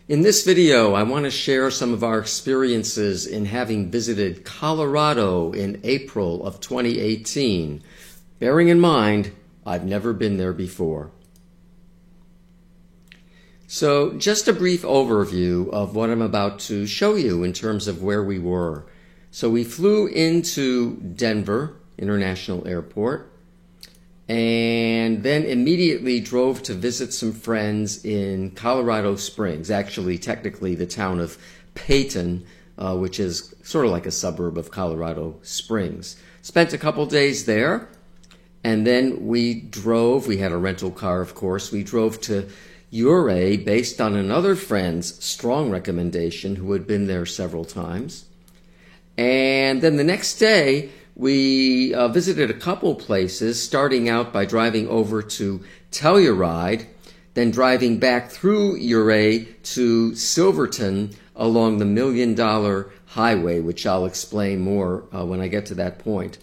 In this video, I want to share some of our experiences in having visited Colorado in April of 2018, bearing in mind I've never been there before. So just a brief overview of what I'm about to show you in terms of where we were. So we flew into Denver International Airport and then immediately drove to visit some friends in Colorado Springs, actually technically the town of Peyton, which is sort of like a suburb of Colorado Springs. Spent a couple days there, and then we had a rental car of course, we drove to Ouray based on another friend's strong recommendation who had been there several times. And then the next day, we visited a couple places, starting out by driving over to Telluride, then driving back through Ouray to Silverton along the $1 Million Highway, which I'll explain more when I get to that point.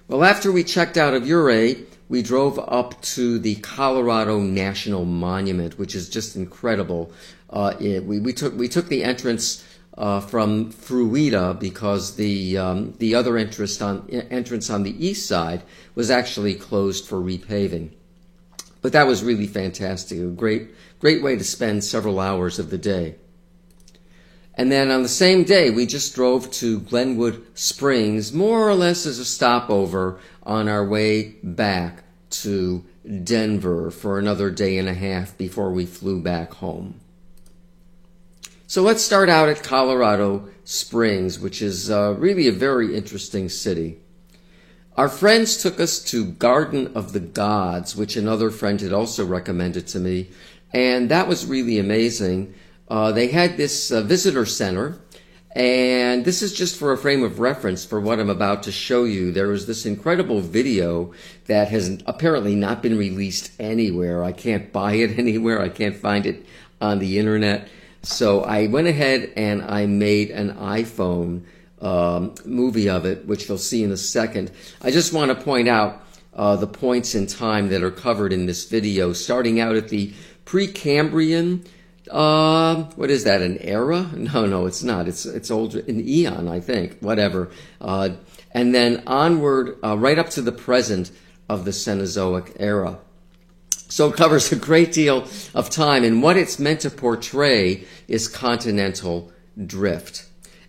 Well, after we checked out of Ouray, we drove up to the Colorado National Monument, which is just incredible. We took the entrance from Fruita because the other entrance on the east side was actually closed for repaving. But that was really fantastic, a great way to spend several hours of the day. And then on the same day, we just drove to Glenwood Springs, more or less as a stopover on our way back to Denver for another day and a half before we flew back home. So let's start out at Colorado Springs, which is really a very interesting city. Our friends took us to Garden of the Gods, which another friend had also recommended to me, and that was really amazing. They had this visitor center, and this is just for a frame of reference for what I'm about to show you. There was this incredible video that has apparently not been released anywhere. I can't buy it anywhere. I can't find it on the internet. So I went ahead and I made an iPhone movie of it, which you'll see in a second. I just want to point out the points in time that are covered in this video, starting out at the Precambrian. What is that, an era? No, it's not. It's older, an eon, I think, whatever. And then onward, right up to the present of the Cenozoic era. So it covers a great deal of time, and what it's meant to portray is continental drift.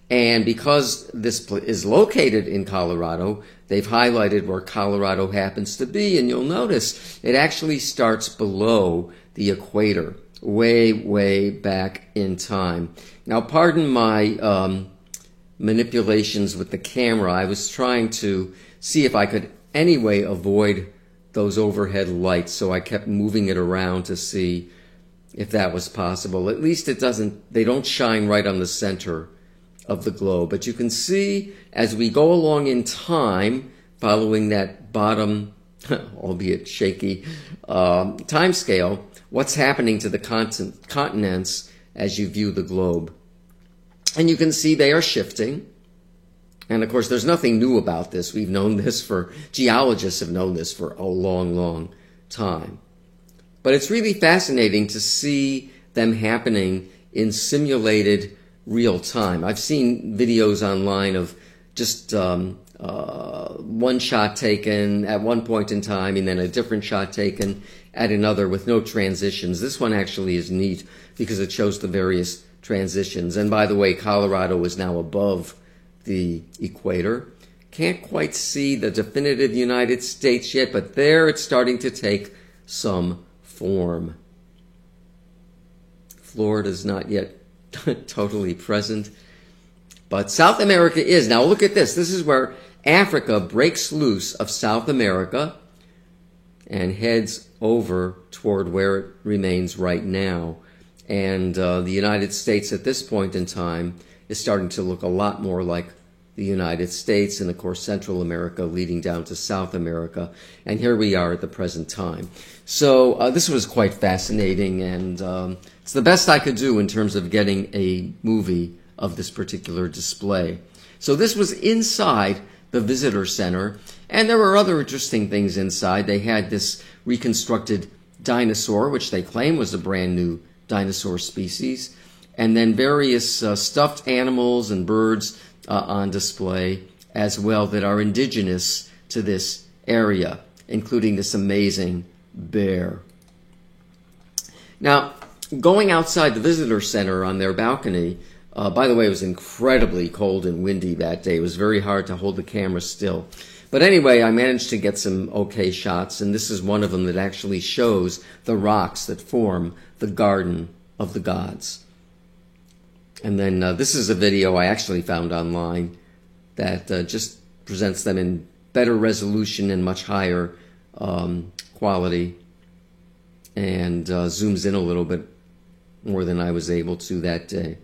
And because this is located in Colorado, they've highlighted where Colorado happens to be, and you'll notice it actually starts below the equator, way back in time. Now, pardon my manipulations with the camera. I was trying to see if I could anyway avoid those overhead lights, so I kept moving it around to see if that was possible. At least they don't shine right on the center of the globe. But you can see as we go along in time, following that bottom, albeit shaky, time scale, what's happening to the continents as you view the globe. And you can see they are shifting. And of course, there's nothing new about this. We've known this geologists have known this for a long time. But it's really fascinating to see them happening in simulated real time. I've seen videos online of just one shot taken at one point in time and then a different shot taken at another with no transitions. This one actually is neat because it shows the various transitions. And by the way, Colorado is now above the equator. Can't quite see the definitive United States yet, but there it's starting to take some form. Florida's not yet totally present, but South America is. Now look at this. This is where Africa breaks loose of South America and heads over toward where it remains right now. And the United States at this point in time is starting to look a lot more like the United States, and of course Central America leading down to South America. And here we are at the present time. So this was quite fascinating, and it's the best I could do in terms of getting a movie of this particular display. So this was inside the visitor center, and there were other interesting things inside. They had this reconstructed dinosaur, which they claim was a brand new dinosaur species. and then various stuffed animals and birds on display as well that are indigenous to this area, including this amazing bear. Now, going outside the visitor center on their balcony, by the way, it was incredibly cold and windy that day. It was very hard to hold the camera still. But anyway, I managed to get some okay shots, and this is one of them that actually shows the rocks that form the Garden of the Gods. And then this is a video I actually found online that just presents them in better resolution and much higher quality, and zooms in a little bit more than I was able to that day.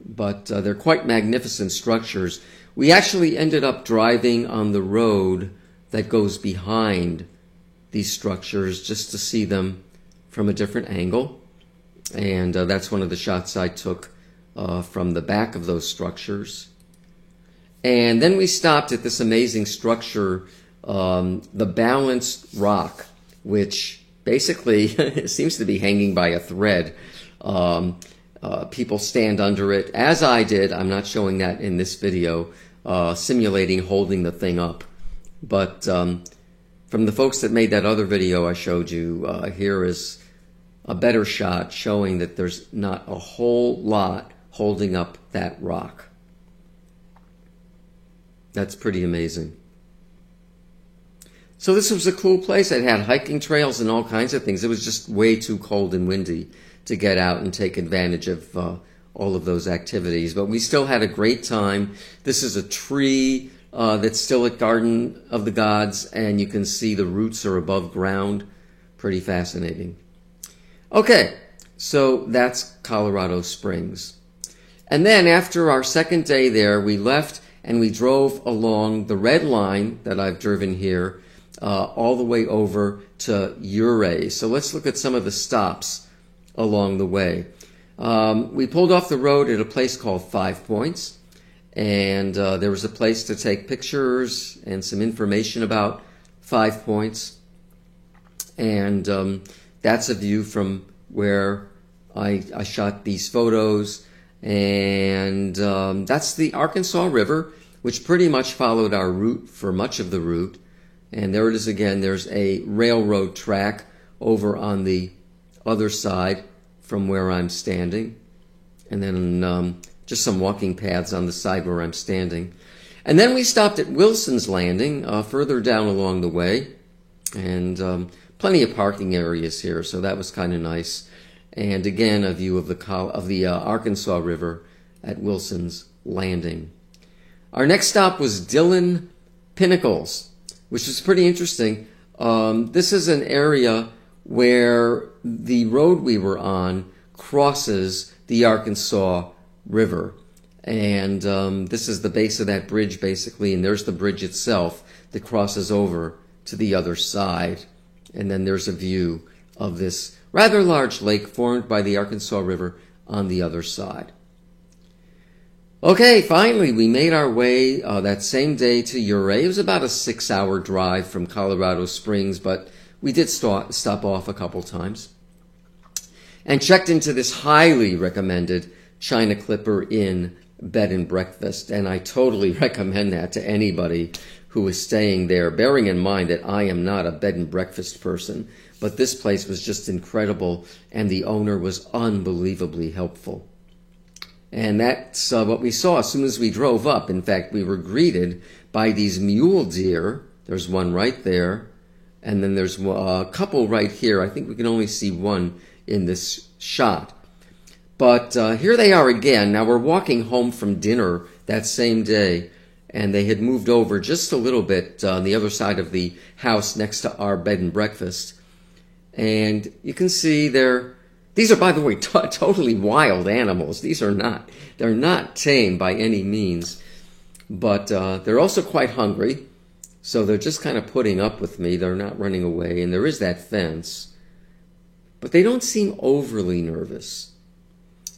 But they're quite magnificent structures. We actually ended up driving on the road that goes behind these structures just to see them from a different angle. And that's one of the shots I took from the back of those structures. And then we stopped at this amazing structure, the Balanced Rock, which basically seems to be hanging by a thread. People stand under it, as I did. I'm not showing that in this video, simulating holding the thing up. But from the folks that made that other video I showed you, here is a better shot showing that there's not a whole lot holding up that rock. That's pretty amazing. So this was a cool place. It had hiking trails and all kinds of things. It was just way too cold and windy to get out and take advantage of all of those activities. But we still had a great time. This is a tree that's still at Garden of the Gods, and you can see the roots are above ground. Pretty fascinating. Okay, so that's Colorado Springs. And then after our second day there, we left and we drove along the red line that I've driven here all the way over to Ouray. So let's look at some of the stops along the way. We pulled off the road at a place called 5 Points, and there was a place to take pictures and some information about 5 Points. And that's a view from where I shot these photos. And that's the Arkansas River, which pretty much followed our route for much of the route. And there it is again. There's a railroad track over on the other side from where I'm standing. And then just some walking paths on the side where I'm standing. And then we stopped at Wilson's Landing further down along the way. And plenty of parking areas here, so that was kind of nice. And again, a view of the Arkansas River at Wilson's Landing. Our next stop was Dillon Pinnacles, which is pretty interesting. This is an area where the road we were on crosses the Arkansas River. And this is the base of that bridge, basically, and there's the bridge itself that crosses over to the other side. And then there's a view of this rather large lake formed by the Arkansas River on the other side. Okay, finally, we made our way that same day to Ouray. It was about a 6-hour drive from Colorado Springs, but we did stop off a couple times. And checked into this highly recommended China Clipper Inn bed and breakfast. And I totally recommend that to anybody who is staying there, bearing in mind that I am not a bed and breakfast person. But this place was just incredible, and the owner was unbelievably helpful. And that's what we saw as soon as we drove up. In fact, we were greeted by these mule deer. There's one right there, and then there's a couple right here. I think we can only see one in this shot. But here they are again. Now we're walking home from dinner that same day, and they had moved over just a little bit on the other side of the house next to our bed and breakfast. And you can see these are, by the way, totally wild animals. They're not tame by any means, but they're also quite hungry. So they're just kind of putting up with me. They're not running away, and there is that fence. But they don't seem overly nervous.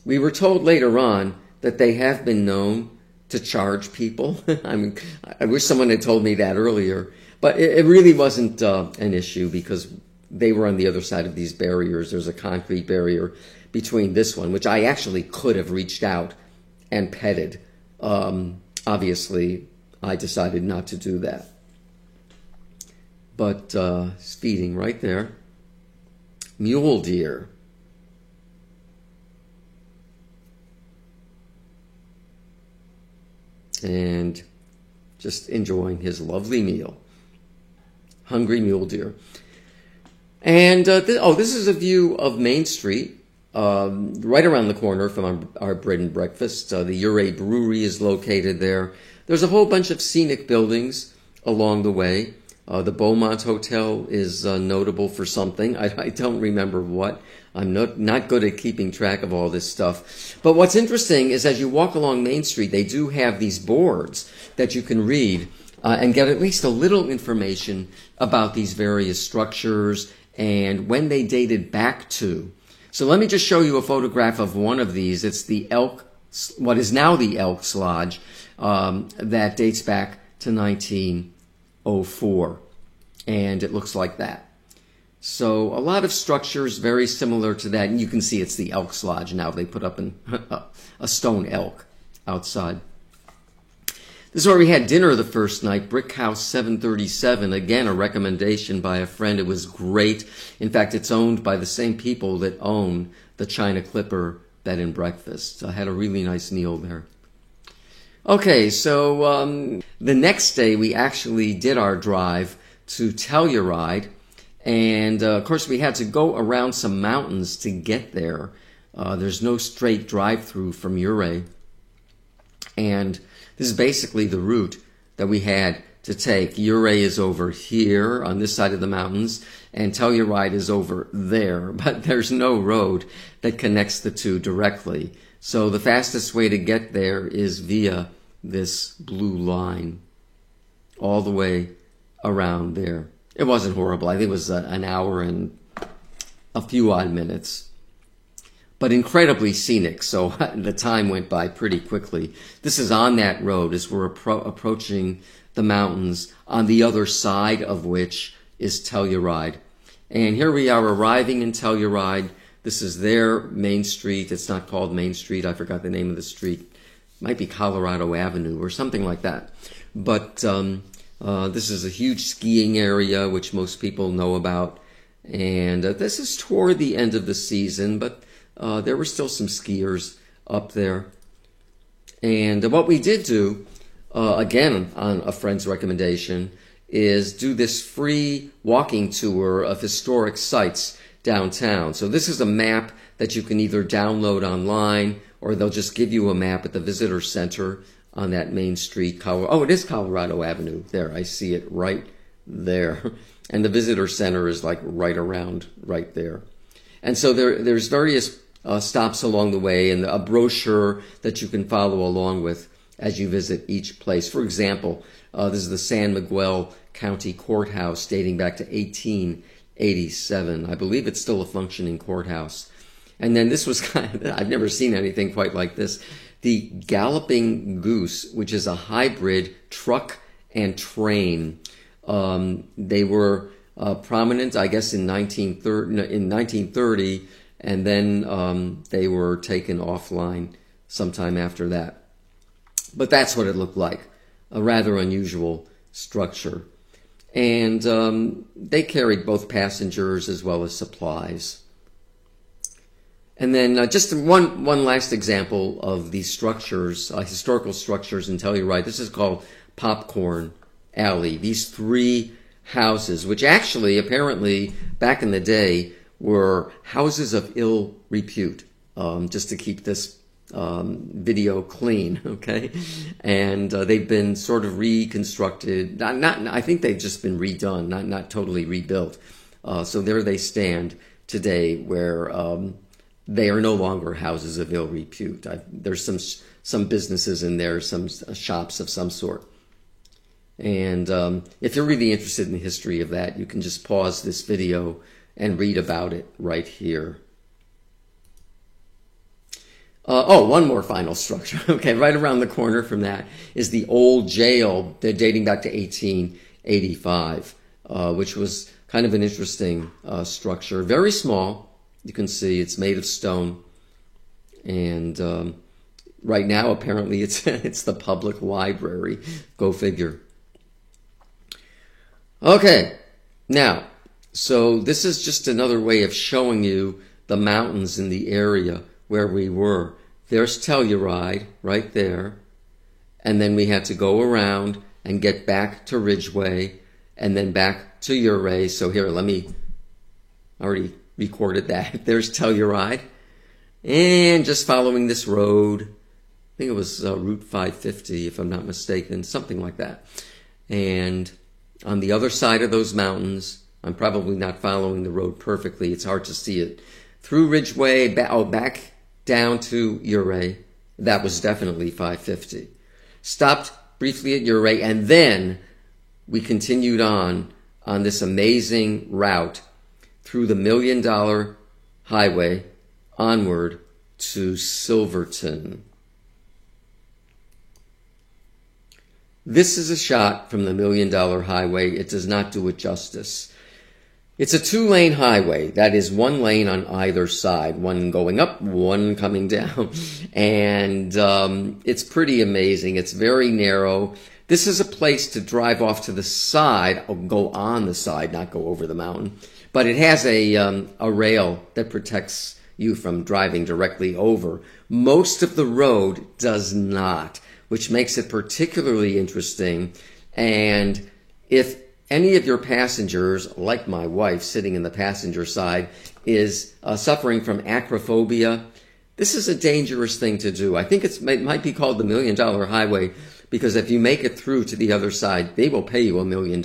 We were told later on that they have been known to charge people. I mean, I wish someone had told me that earlier. But it really wasn't an issue because they were on the other side of these barriers. There's a concrete barrier between this one, which I actually could have reached out and petted. Obviously, I decided not to do that. But it's feeding right there. Mule deer. And just enjoying his lovely meal. Hungry mule deer. And this is a view of Main Street, right around the corner from our bread and breakfast. The Ouray Brewery is located there. There's a whole bunch of scenic buildings along the way. The Beaumont Hotel is notable for something. I don't remember what. I'm not good at keeping track of all this stuff. But what's interesting is as you walk along Main Street, they do have these boards that you can read and get at least a little information about these various structures and when they dated back to. So let me just show you a photograph of one of these. It's the what is now the Elks Lodge, that dates back to 1904. And it looks like that. So a lot of structures very similar to that. And you can see it's the Elks Lodge now. They put up a stone elk outside. This is where we had dinner the first night, Brick House 737. Again, a recommendation by a friend. It was great. In fact, it's owned by the same people that own the China Clipper Bed and Breakfast. I had a really nice meal there. Okay, so the next day we actually did our drive to Telluride. And, of course, we had to go around some mountains to get there. There's no straight drive-through from Ouray. And this is basically the route that we had to take. Ouray is over here on this side of the mountains, and Telluride is over there. But there's no road that connects the two directly. So the fastest way to get there is via this blue line all the way around there. It wasn't horrible. I think it was an hour and a few odd minutes. But incredibly scenic, so the time went by pretty quickly. This is on that road as we're approaching the mountains, on the other side of which is Telluride. And here we are arriving in Telluride. This is their Main Street. It's not called Main Street. I forgot the name of the street. It might be Colorado Avenue or something like that. But this is a huge skiing area, which most people know about. And this is toward the end of the season, but there were still some skiers up there. And what we did do, again on a friend's recommendation, is do this free walking tour of historic sites downtown. So this is a map that you can either download online or they'll just give you a map at the visitor center on that Main Street. Oh, it is Colorado Avenue. There, I see it right there. And the visitor center is like right around right there. And so there's various stops along the way and a brochure that you can follow along with as you visit each place. For example, this is the San Miguel County Courthouse dating back to 1887. I believe it's still a functioning courthouse. And then this was I've never seen anything quite like this. The Galloping Goose, which is a hybrid truck and train. They were prominent, I guess, in 1930, and then they were taken offline sometime after that. But that's what it looked like, a rather unusual structure. And they carried both passengers as well as supplies. And then just one last example of these structures, historical structures in Telluride. This is called Popcorn Alley. These three houses, which actually apparently back in the day were houses of ill repute, just to keep this video clean, okay? And they've been sort of reconstructed. I think they've just been redone, not totally rebuilt. So there they stand today, where they are no longer houses of ill repute. There's some businesses in there, some shops of some sort. And if you're really interested in the history of that, you can just pause this video and read about it right here. One more final structure. Okay, right around the corner from that is the old jail dating back to 1885, which was kind of an interesting structure. Very small, You can see it's made of stone. And right now, apparently, it's the public library. Go figure. Okay, now, so this is just another way of showing you the mountains in the area where we were. There's Telluride right there. And then we had to go around and get back to Ridgeway and then back to Ouray. So here, I already recorded that. There's Telluride. And just following this road, I think it was Route 550, if I'm not mistaken, something like that. And on the other side of those mountains, I'm probably not following the road perfectly. It's hard to see it. Through Ridgeway, back down to Ouray. That was definitely 550. Stopped briefly at Ouray, and then we continued on this amazing route through the $1 Million Highway onward to Silverton. This is a shot from the $1 Million Highway. It does not do it justice. It's a 2-lane highway. That is 1 lane on either side, one going up, one coming down. And it's pretty amazing. It's very narrow. This is a place to drive off to the side, or go on the side, not go over the mountain. But it has a rail that protects you from driving directly over. Most of the road does not, which makes it particularly interesting. And if any of your passengers, like my wife sitting in the passenger side, is suffering from acrophobia, this is a dangerous thing to do. I think it might be called the $1 Million Highway, because if you make it through to the other side, they will pay you $1 million.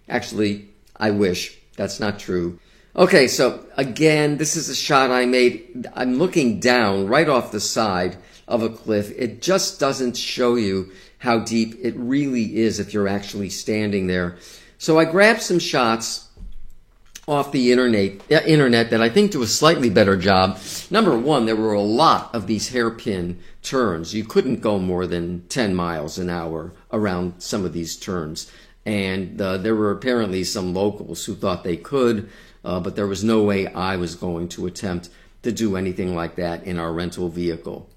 Actually, I wish. That's not true. Okay, so again, this is a shot I made. I'm looking down right off the side of a cliff. It just doesn't show you how deep it really is if you're actually standing there. So I grabbed some shots off the internet that I think do a slightly better job. Number one, there were a lot of these hairpin turns. You couldn't go more than 10 miles an hour around some of these turns. And there were apparently some locals who thought they could, but there was no way I was going to attempt to do anything like that in our rental vehicle.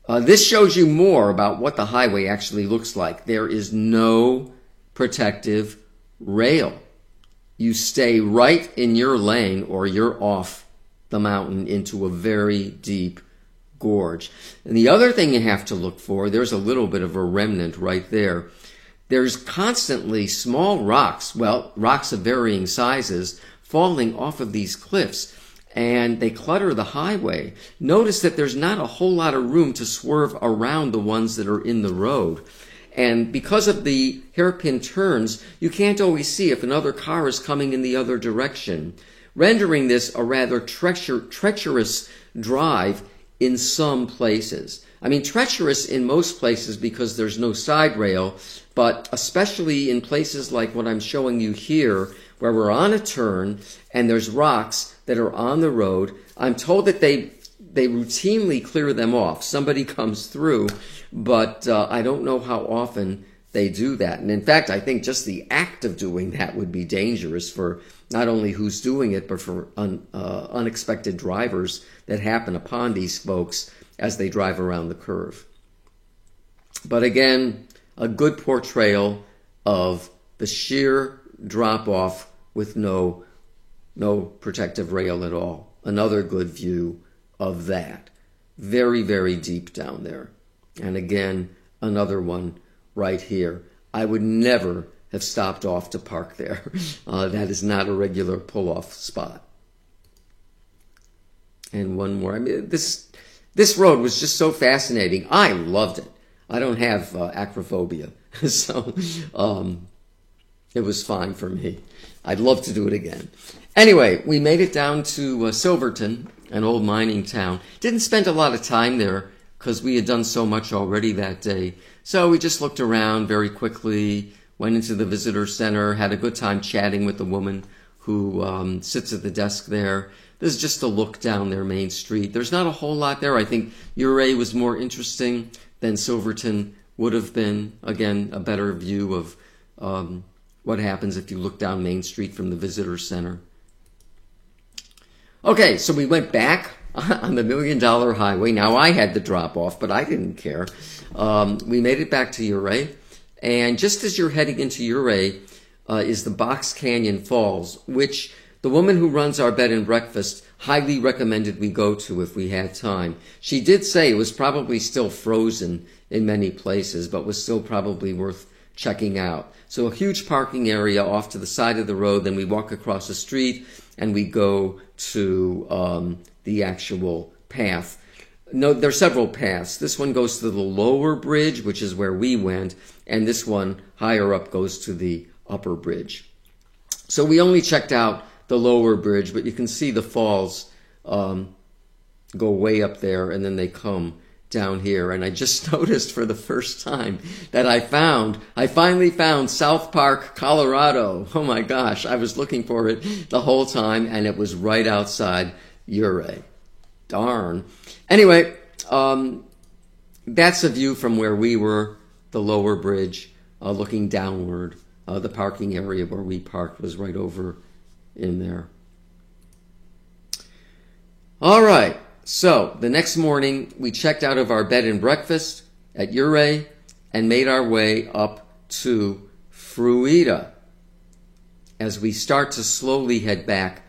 This shows you more about what the highway actually looks like. There is no protective rail. You stay right in your lane or you're off the mountain into a very deep gorge. And the other thing you have to look for, there's a little bit of a remnant right there. There's constantly small rocks, rocks of varying sizes, falling off of these cliffs. And they clutter the highway. Notice that there's not a whole lot of room to swerve around the ones that are in the road. And because of the hairpin turns, you can't always see if another car is coming in the other direction, rendering this a rather treacherous drive in some places. I mean, treacherous in most places because there's no side rail, but especially in places like what I'm showing you here, where we're on a turn and there's rocks that are on the road. I'm told that they routinely clear them off. Somebody comes through, but I don't know how often they do that. And in fact, I think just the act of doing that would be dangerous for not only who's doing it, but for unexpected drivers that happen upon these folks as they drive around the curve. But again, a good portrayal of the sheer drop-off with no protective rail at all. Another good view of that. Very, very deep down there. And again, another one right here. I would never have stopped off to park there. That is not a regular pull-off spot. And one more. I mean, this road was just so fascinating. I loved it. I don't have acrophobia, so it was fine for me. I'd love to do it again. Anyway, we made it down to Silverton, an old mining town. Didn't spend a lot of time there because we had done so much already that day. So we just looked around very quickly, went into the visitor center, had a good time chatting with the woman who sits at the desk there. There's just a look down their main street. There's not a whole lot there. I think Ouray was more interesting than Silverton would have been. Again, a better view of what happens if you look down Main Street from the visitor center. Okay, so we went back on the $1 Million Highway. Now I had the drop off, but I didn't care. We made it back to Ouray, and just as you're heading into Ouray is the Box Canyon Falls, which the woman who runs our bed and breakfast highly recommended we go to if we had time. She did say it was probably still frozen in many places, but was still probably worth checking out. So a huge parking area off to the side of the road, then we walk across the street and we go to the actual path. No, there are several paths. This one goes to the lower bridge, which is where we went, and this one higher up goes to the upper bridge. So we only checked out the lower bridge, but you can see the falls go way up there, and then they come down here. And I just noticed for the first time that I finally found South Park, Colorado. Oh my gosh, I was looking for it the whole time, and it was right outside Ouray. Darn. Anyway, that's a view from where we were, the lower bridge, looking downward. The parking area where we parked was right over in there. All right. So the next morning, we checked out of our bed and breakfast at Ouray and made our way up to Fruita as we start to slowly head back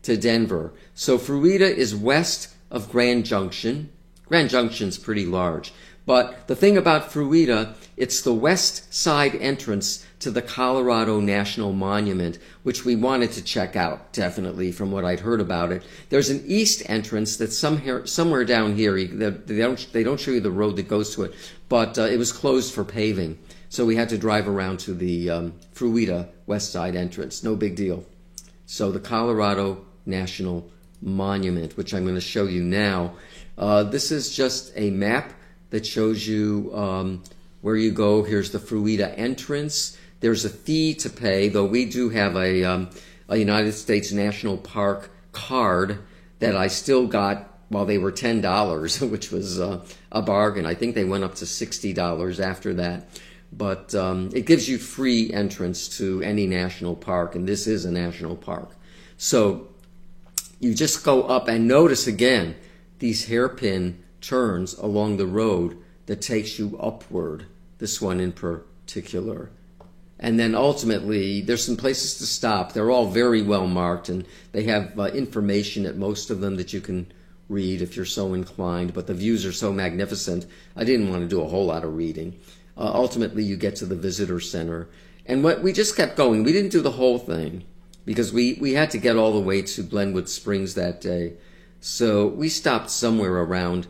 to Denver. So Fruita is west of Grand Junction. Grand Junction's pretty large. But the thing about Fruita, it's the west side entrance to the Colorado National Monument, which we wanted to check out, definitely, from what I'd heard about it. There's an east entrance that's somewhere down here. They don't show you the road that goes to it, but it was closed for paving. So we had to drive around to the Fruita west side entrance. No big deal. So the Colorado National Monument, which I'm going to show you now. This is just a map that shows you where you go. Here's the Fruita entrance. There's a fee to pay, though we do have a United States National Park card that I still got while they were $10, which was a bargain. I think they went up to $60 after that. But it gives you free entrance to any national park, and this is a national park. So you just go up and notice again these hairpin turns along the road that takes you upward, this one in particular. And then ultimately, there's some places to stop. They're all very well marked, and they have information at most of them that you can read if you're so inclined, but the views are so magnificent, I didn't want to do a whole lot of reading. Ultimately, you get to the visitor center. And we just kept going. We didn't do the whole thing because we had to get all the way to Glenwood Springs that day. So we stopped somewhere around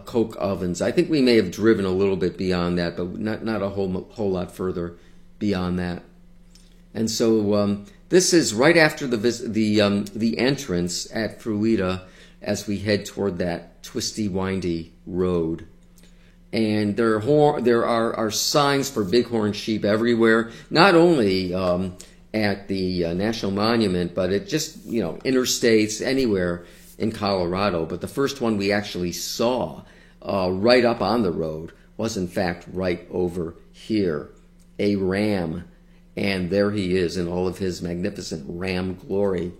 Coke Ovens. I think we may have driven a little bit beyond that, but not a whole lot further beyond that. And so this is right after the entrance at Fruita as we head toward that twisty, windy road. And there are signs for bighorn sheep everywhere, not only at the National Monument, but it just, interstates anywhere in Colorado. But the first one we actually saw right up on the road was in fact right over here, a ram. And there he is in all of his magnificent ram glory.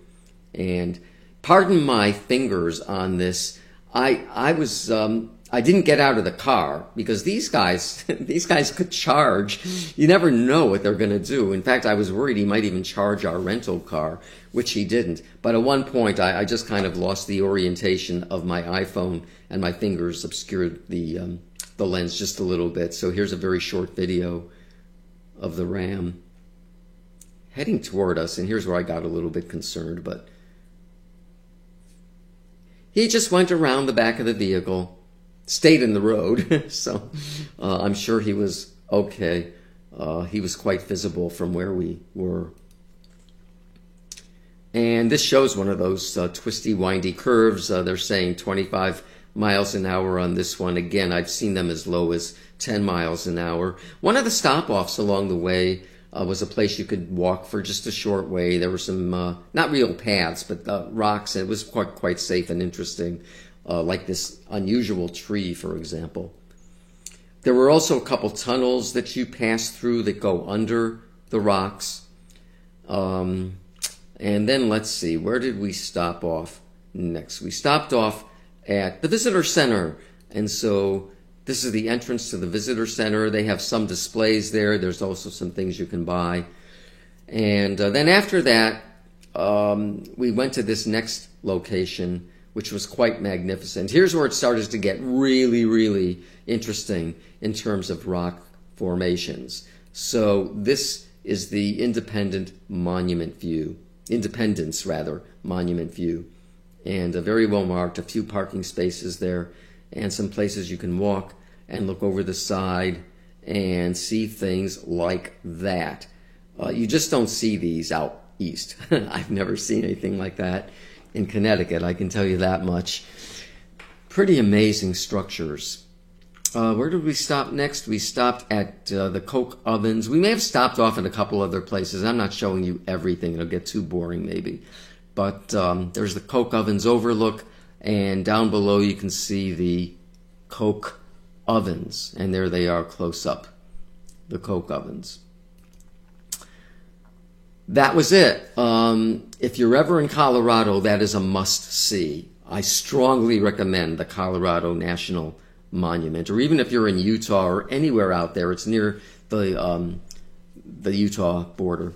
And pardon my fingers on this. I didn't get out of the car because these guys could charge. You never know what they're going to do. In fact, I was worried he might even charge our rental car, which he didn't. But at one point, I just kind of lost the orientation of my iPhone, and my fingers obscured the lens just a little bit. So here's a very short video of the ram heading toward us, and here's where I got a little bit concerned. But he just went around the back of the vehicle, stayed in the road, so I'm sure he was okay. He was quite visible from where we were. And this shows one of those twisty, windy curves. They're saying 25 miles an hour on this one. Again, I've seen them as low as 10 miles an hour. One of the stop-offs along the way was a place you could walk for just a short way. There were some, not real paths, but rocks, and it was quite safe and interesting. Like this unusual tree, for example. There were also a couple tunnels that you pass through that go under the rocks. And then let's see, where did we stop off next? We stopped off at the visitor center. And so this is the entrance to the visitor center. They have some displays there. There's also some things you can buy. And then after that, we went to this next location, which was quite magnificent. Here's where it started to get really, really interesting in terms of rock formations. So this is the Independence Monument View, and very well marked, a few parking spaces there, and some places you can walk and look over the side and see things like that. You just don't see these out east. I've never seen anything like that in Connecticut, I can tell you that much. Pretty amazing structures. Where did we stop next? We stopped at the Coke Ovens. We may have stopped off at a couple other places. I'm not showing you everything. It'll get too boring maybe. But there's the Coke Ovens overlook, and down below you can see the Coke Ovens. And there they are close up, the Coke Ovens. That was it. If you're ever in Colorado, that is a must-see. I strongly recommend the Colorado National Monument, or even if you're in Utah or anywhere out there, it's near the Utah border.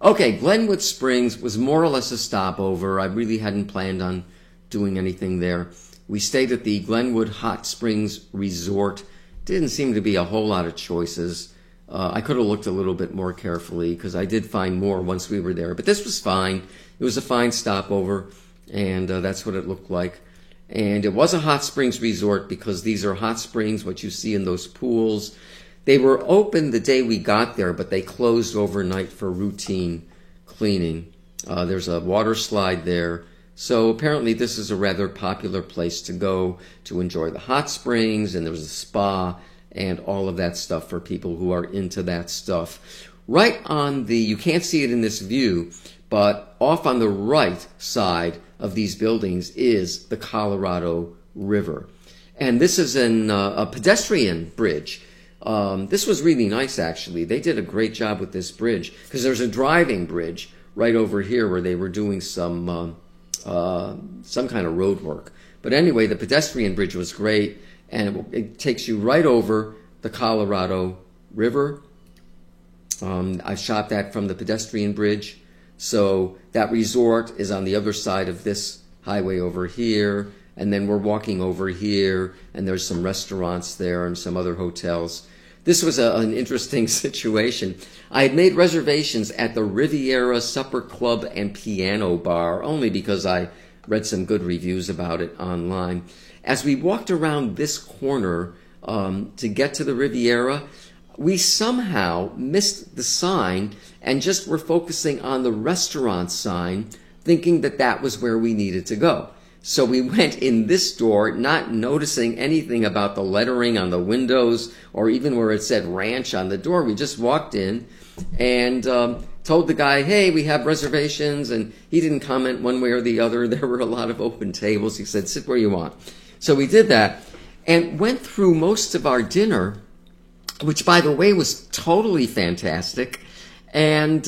Okay, Glenwood Springs was more or less a stopover. I really hadn't planned on doing anything there. We stayed at the Glenwood Hot Springs Resort. Didn't seem to be a whole lot of choices. I could have looked a little bit more carefully because I did find more once we were there. But this was fine. It was a fine stopover, and that's what it looked like. And it was a hot springs resort because these are hot springs, what you see in those pools. They were open the day we got there, but they closed overnight for routine cleaning. There's a water slide there. So apparently this is a rather popular place to go to enjoy the hot springs, and there was a spa and all of that stuff for people who are into that stuff. Right on the, you can't see it in this view, but off on the right side of these buildings is the Colorado River. And this is a pedestrian bridge. This was really nice, actually. They did a great job with this bridge because there's a driving bridge right over here where they were doing some kind of road work. But anyway, the pedestrian bridge was great, and it takes you right over the Colorado River. I shot that from the pedestrian bridge. So that resort is on the other side of this highway over here, and then we're walking over here, and there's some restaurants there and some other hotels. This was an interesting situation. I had made reservations at the Riviera Supper Club and Piano Bar, only because I read some good reviews about it online. As we walked around this corner to get to the Riviera, we somehow missed the sign and just were focusing on the restaurant sign, thinking that that was where we needed to go. So we went in this door, not noticing anything about the lettering on the windows or even where it said ranch on the door. We just walked in and told the guy, hey, we have reservations, and he didn't comment one way or the other. There were a lot of open tables. He said, sit where you want. So we did that and went through most of our dinner, which, by the way, was totally fantastic. And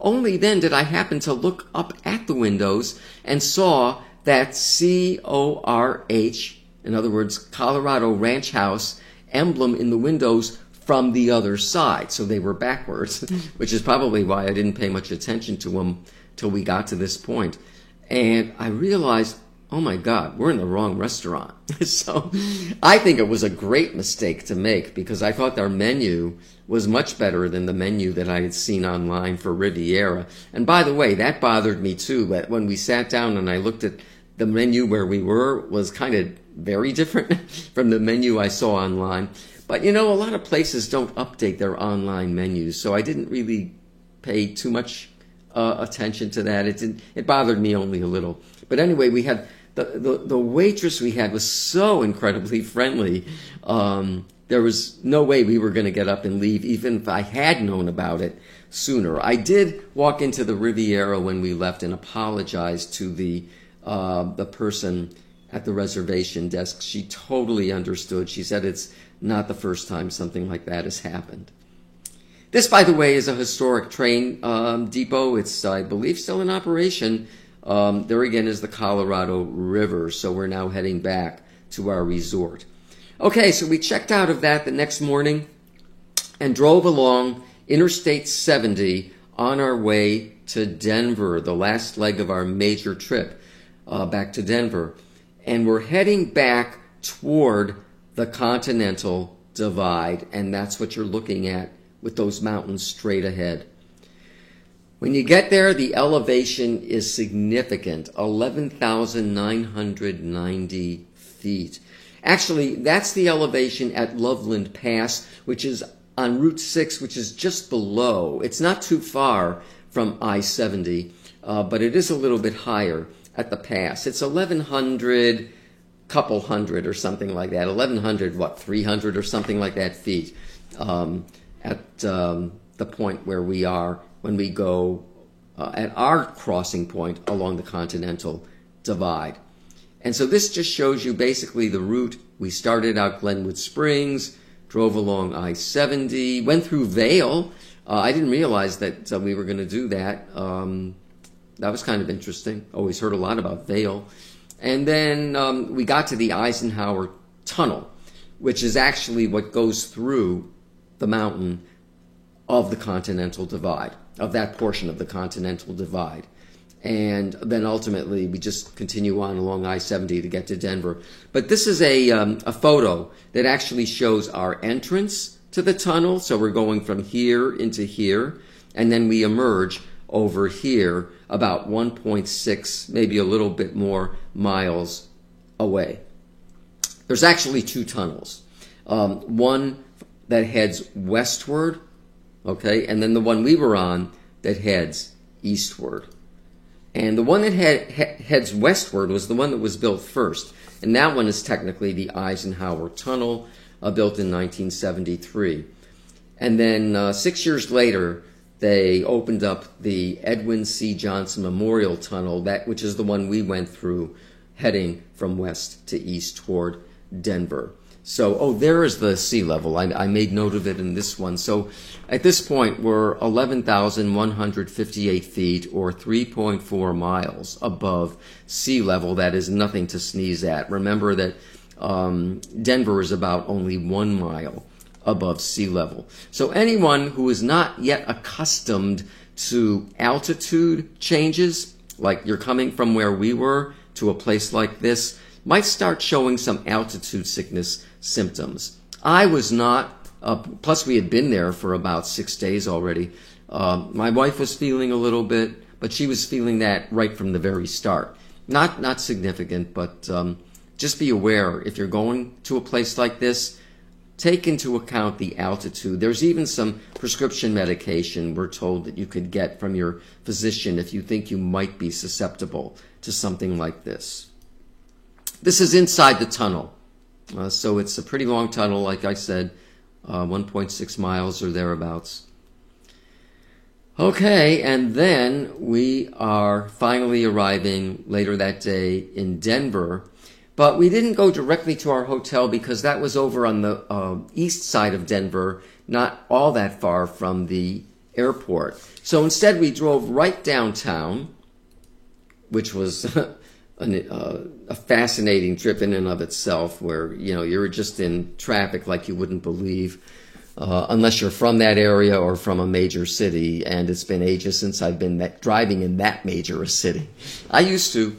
only then did I happen to look up at the windows and saw that CORH, in other words, Colorado Ranch House, emblem in the windows from the other side. So they were backwards, which is probably why I didn't pay much attention to them till we got to this point. And I realized, oh my God, we're in the wrong restaurant. So I think it was a great mistake to make because I thought their menu was much better than the menu that I had seen online for Riviera. And by the way, that bothered me too. But when we sat down and I looked at the menu where we were, was kind of very different from the menu I saw online. But you know, a lot of places don't update their online menus, so I didn't really pay too much attention to that. It bothered me only a little. But anyway, we had the waitress we had was so incredibly friendly. There was no way we were going to get up and leave, even if I had known about it sooner. I did walk into the Riviera when we left and apologize to the person at the reservation desk. She totally understood. She said it's not the first time something like that has happened. This, by the way, is a historic train depot. It's, I believe, still in operation. There again is the Colorado River, so we're now heading back to our resort. Okay, so we checked out of that the next morning and drove along Interstate 70 on our way to Denver, the last leg of our major trip back to Denver. And we're heading back toward the Continental Divide, and that's what you're looking at with those mountains straight ahead. When you get there, the elevation is significant, 11,990 feet. Actually, that's the elevation at Loveland Pass, which is on Route 6, which is just below. It's not too far from I-70, but it is a little bit higher at the pass. It's 1,100, couple hundred or something like that. 1,100, 300 or something like that feet at the point where we are when we go at our crossing point along the Continental Divide. And so this just shows you basically the route. We started out Glenwood Springs, drove along I-70, went through Vail. I didn't realize that we were going to do that. That was kind of interesting. Always heard a lot about Vail. And then we got to the Eisenhower Tunnel, which is actually what goes through the mountain of the Continental Divide, of that portion of the Continental Divide. And then ultimately we just continue on along I-70 to get to Denver. But this is a photo that actually shows our entrance to the tunnel. So we're going from here into here, and then we emerge over here about 1.6, maybe a little bit more miles away. There's actually two tunnels. One that heads westward, okay, and then the one we were on that heads eastward. And the one that heads westward was the one that was built first. And that one is technically the Eisenhower Tunnel, built in 1973. And then 6 years later, they opened up the Edwin C. Johnson Memorial Tunnel, which is the one we went through, heading from west to east toward Denver. So, there is the sea level. I made note of it in this one. So at this point, we're 11,158 feet, or 3.4 miles above sea level. That is nothing to sneeze at. Remember that Denver is about only 1 mile above sea level. So anyone who is not yet accustomed to altitude changes, like you're coming from where we were to a place like this, might start showing some altitude sickness symptoms. I was not, plus we had been there for about 6 days already. My wife was feeling a little bit, but she was feeling that right from the very start. Not significant, but just be aware if you're going to a place like this, take into account the altitude. There's even some prescription medication we're told that you could get from your physician if you think you might be susceptible to something like this. This is inside the tunnel. So it's a pretty long tunnel, like I said, 1.6 miles or thereabouts. Okay, and then we are finally arriving later that day in Denver. But we didn't go directly to our hotel because that was over on the east side of Denver, not all that far from the airport. So instead we drove right downtown, which was a fascinating trip in and of itself, where you're just in traffic like you wouldn't believe, unless you're from that area or from a major city. And it's been ages since I've been driving in that major a city. I used to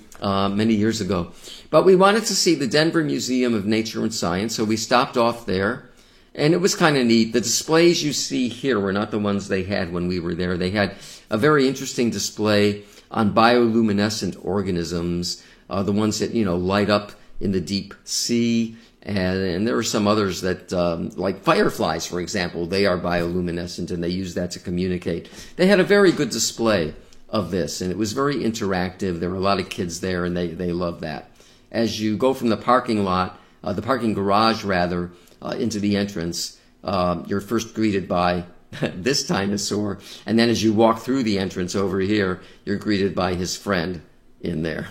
many years ago. But we wanted to see the Denver Museum of Nature and Science, so we stopped off there. And it was kind of neat. The displays you see here were not the ones they had when we were there. They had a very interesting display on bioluminescent organisms, the ones that, light up in the deep sea. And there are some others that, like fireflies, for example, they are bioluminescent and they use that to communicate. They had a very good display of this, and it was very interactive. There were a lot of kids there, and they loved that. As you go from the parking lot, the parking garage rather, into the entrance, you're first greeted by this dinosaur, and then as you walk through the entrance over here, you're greeted by his friend in there.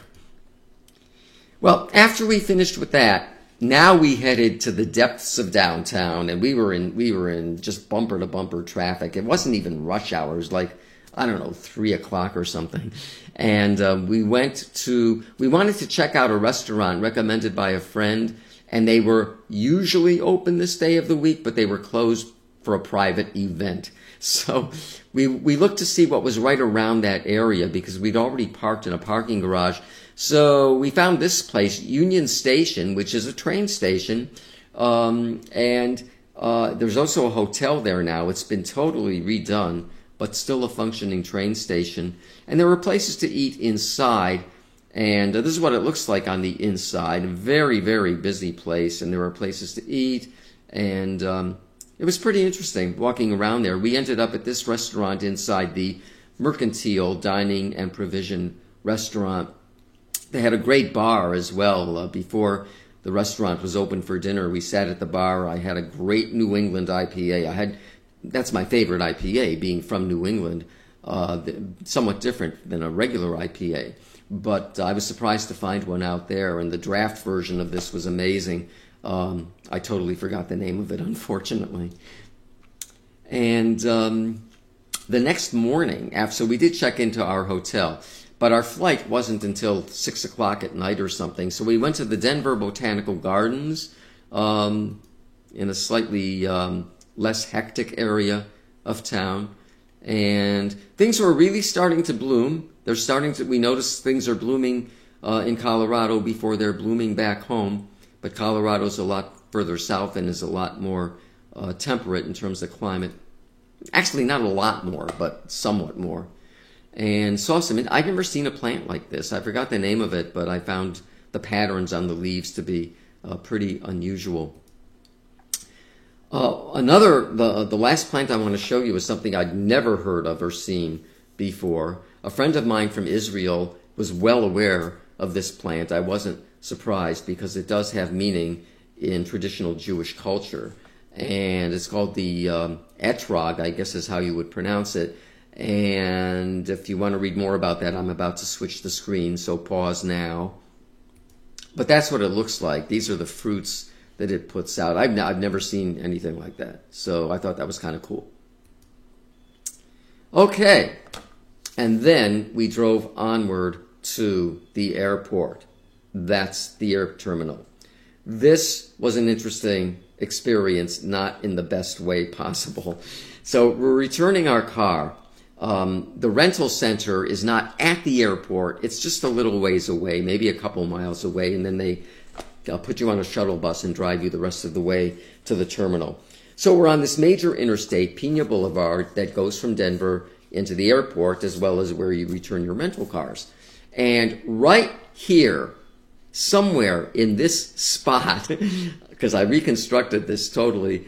Well, after we finished with that, now we headed to the depths of downtown, and we were in just bumper to bumper traffic. It wasn't even rush hours like I don't know, 3 o'clock or something. And we wanted to check out a restaurant recommended by a friend, and they were usually open this day of the week, but they were closed for a private event. So we looked to see what was right around that area because we'd already parked in a parking garage. So we found this place, Union Station, which is a train station, and there's also a hotel there now. It's been totally redone, but still a functioning train station. And there were places to eat inside, and this is what it looks like on the inside. A very, very busy place, and there were places to eat, and it was pretty interesting walking around there. We ended up at this restaurant inside the Mercantile Dining and Provision restaurant. They had a great bar as well. Before the restaurant was open for dinner, we sat at the bar. I had a great New England IPA. That's my favorite IPA, being from New England, somewhat different than a regular IPA. But I was surprised to find one out there, and the draft version of this was amazing. I totally forgot the name of it, unfortunately. And the next morning, so we did check into our hotel, but our flight wasn't until 6 o'clock at night or something. So we went to the Denver Botanical Gardens in a slightly less hectic area of town. And things were really starting to bloom. We noticed things are blooming in Colorado before they're blooming back home. But Colorado's a lot further south and is a lot more temperate in terms of climate. Actually, not a lot more, but somewhat more. And saw I'd never seen a plant like this. I forgot the name of it, but I found the patterns on the leaves to be pretty unusual. The last plant I want to show you is something I'd never heard of or seen before. A friend of mine from Israel was well aware of this plant. I wasn't surprised because it does have meaning in traditional Jewish culture. And it's called the etrog, I guess is how you would pronounce it. And if you want to read more about that, I'm about to switch the screen, so pause now. But that's what it looks like. These are the fruits that it puts out. I've never seen anything like that, so I thought that was kind of cool. Okay, and then we drove onward to the airport. That's the air terminal. This was an interesting experience, not in the best way possible. So we're returning our car. The rental center is not at the airport. It's just a little ways away, maybe a couple miles away, and then they put you on a shuttle bus and drive you the rest of the way to the terminal. So we're on this major interstate, Pena Boulevard, that goes from Denver into the airport, as well as where you return your rental cars. And right here, somewhere in this spot, because I reconstructed this totally,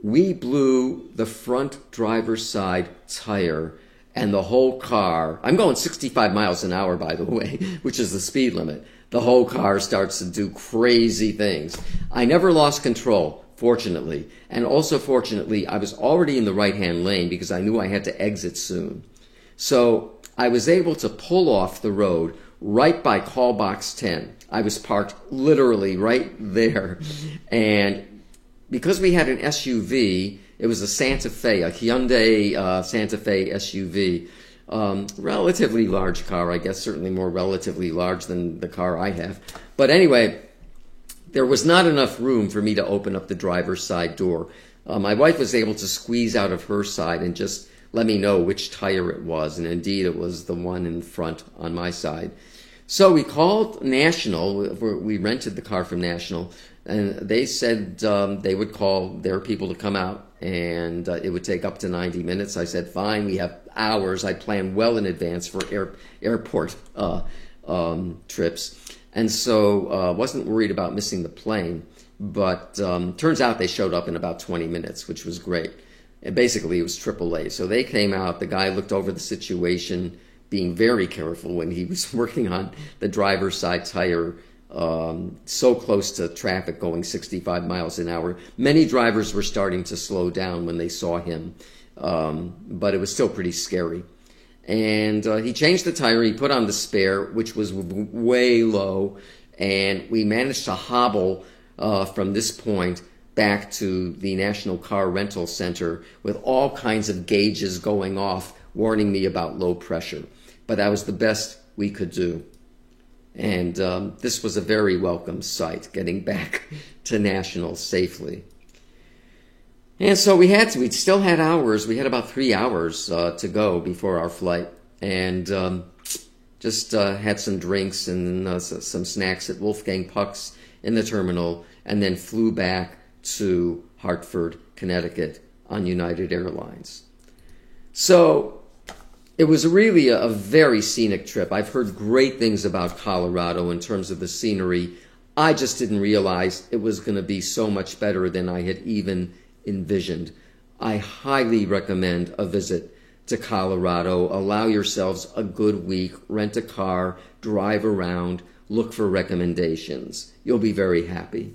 we blew the front driver's side tire, and the whole car, I'm going 65 miles an hour, by the way, which is the speed limit. The whole car starts to do crazy things. I never lost control, fortunately. And also, fortunately, I was already in the right-hand lane because I knew I had to exit soon. So I was able to pull off the road right by call box 10. I was parked literally right there. And because we had an SUV, it was a Santa Fe, a Hyundai Santa Fe SUV. Relatively large car, I guess, certainly more relatively large than the car I have. But anyway, there was not enough room for me to open up the driver's side door. My wife was able to squeeze out of her side and just let me know which tire it was. And indeed, it was the one in front on my side. So we called National. We rented the car from National. And they said they would call their people to come out, and it would take up to 90 minutes. I said, fine, we have hours. I planned well in advance for airport trips. And so wasn't worried about missing the plane. But turns out they showed up in about 20 minutes, which was great. And basically, it was AAA. So they came out. The guy looked over the situation, being very careful when he was working on the driver's side tire, so close to traffic going 65 miles an hour. Many drivers were starting to slow down when they saw him, but it was still pretty scary. And he changed the tire, he put on the spare, which was way low, and we managed to hobble from this point back to the National Car Rental Center with all kinds of gauges going off warning me about low pressure. But that was the best we could do. And this was a very welcome sight, getting back to Nationals safely. And so we still had hours. We had about 3 hours to go before our flight. And just had some drinks and some snacks at Wolfgang Puck's in the terminal, and then flew back to Hartford, Connecticut on United Airlines. So it was really a very scenic trip. I've heard great things about Colorado in terms of the scenery. I just didn't realize it was going to be so much better than I had even envisioned. I highly recommend a visit to Colorado. Allow yourselves a good week, rent a car, drive around, look for recommendations. You'll be very happy.